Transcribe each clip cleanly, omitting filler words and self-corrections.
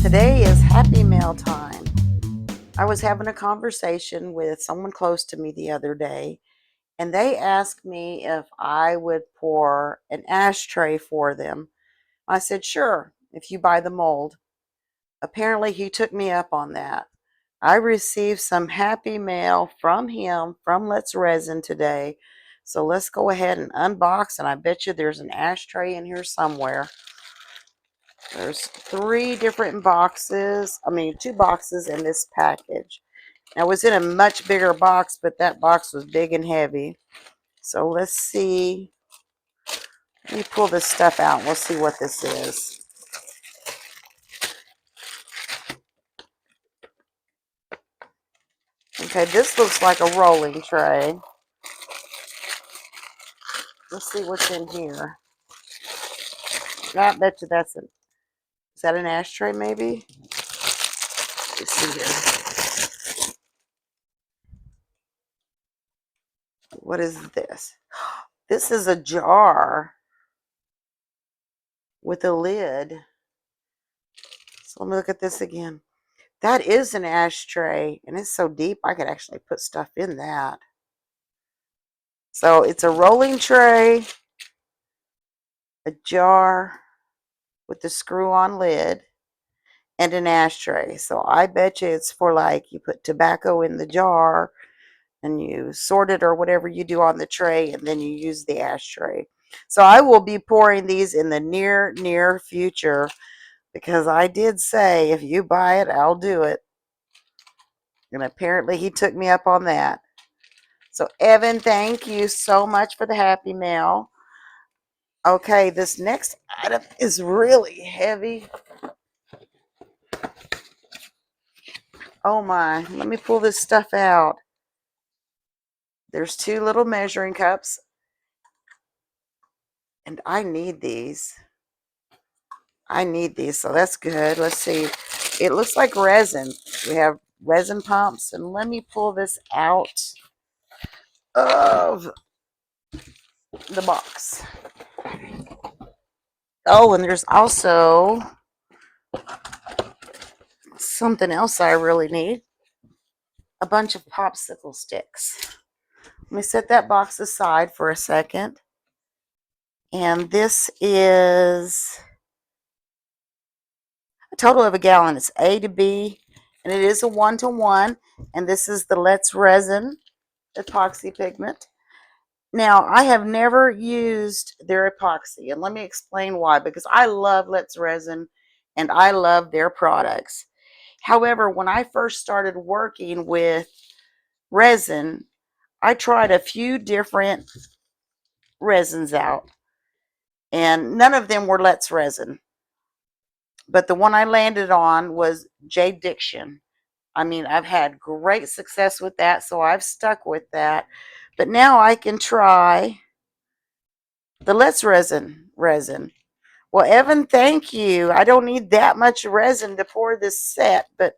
Today is Happy Mail time. I was having a conversation with someone close to me the other day, and they asked me if I would pour an ashtray for them. I said, sure, if you buy the mold. Apparently, he took me up on that. I received some Happy Mail from him from Let's Resin today. So let's go ahead and unbox, and I bet you there's an ashtray in here somewhere. There's two boxes in this package. Now, it was in a much bigger box, but that box was big and heavy. So let's see. Let me pull this stuff out. We'll see what this is. Okay, this looks like a rolling tray. Let's see what's in here. I bet you is that an ashtray maybe? Let's see here. What is this? This is a jar with a lid. So let me look at this again. That is an ashtray, and it's so deep I could actually put stuff in that. So it's a rolling tray, a jar with the screw-on lid, and an ashtray. So I bet you it's for, like, you put tobacco in the jar and you sort it or whatever you do on the tray, and then you use the ashtray. So I will be pouring these in the near future, because I did say if you buy it, I'll do it. And apparently he took me up on that. So Evan, thank you so much for the Happy Mail. Okay, this next item is really heavy. Oh my, let me pull this stuff out. There's two little measuring cups. And I need these. So that's good. Let's see. It looks like resin. We have resin pumps. And let me pull this out of the box. Oh, and there's also something else I really need. A bunch of popsicle sticks. Let me set that box aside for a second. And this is a total of a gallon. It's A to B, and it is a 1-to-1. And this is the Let's Resin epoxy pigment. Now, I have never used their epoxy, and let me explain why. Because I love Let's Resin, and I love their products. However, when I first started working with resin, I tried a few different resins out, and none of them were Let's Resin. But the one I landed on was Diction. I mean, I've had great success with that, so I've stuck with that. But now I can try the Let's Resin. Well, Evan, thank you. I don't need that much resin to pour this set, but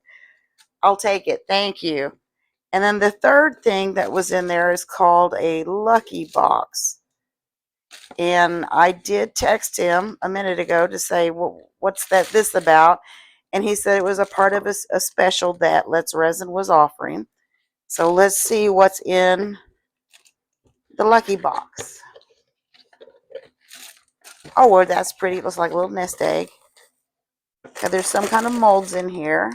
I'll take it. Thank you. And then the third thing that was in there is called a Lucky Box. And I did text him a minute ago to say, well, what's this about? And he said it was a part of a special that Let's Resin was offering. So let's see what's in the Lucky Box. Oh, well, that's pretty. It looks like a little nest egg. Okay, there's some kind of molds in here.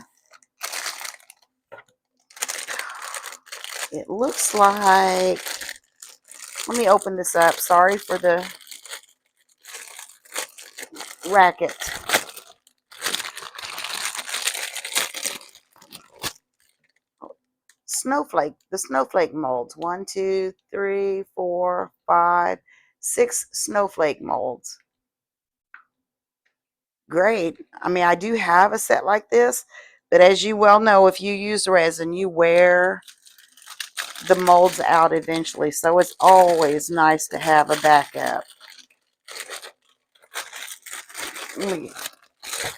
It looks like, let me open this up. Sorry for the racket. The snowflake molds. 1, 2, 3, 4, 5, 6 snowflake molds. Great. I mean, I do have a set like this, but as you well know, if you use resin, you wear the molds out eventually. So it's always nice to have a backup. Let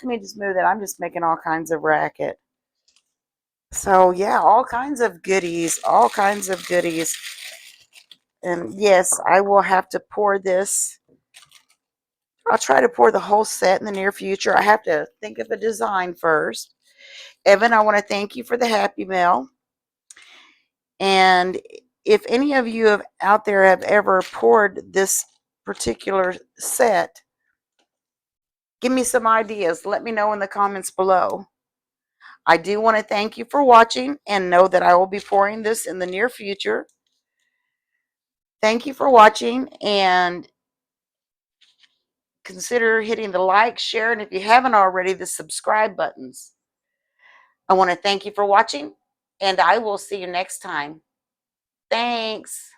me just move that. I'm just making all kinds of racket. So yeah, all kinds of goodies. And yes, I will have to pour this I'll try to pour the whole set in the near future. I have to think of a design first. Evan, I want to thank you for the HappyMail. And if any of you out there have ever poured this particular set, give me some ideas. Let me know in the comments below. I do want to thank you for watching and know that I will be pouring this in the near future. Thank you for watching, and consider hitting the like, share, and if you haven't already, the subscribe buttons. I want to thank you for watching, and I will see you next time. Thanks.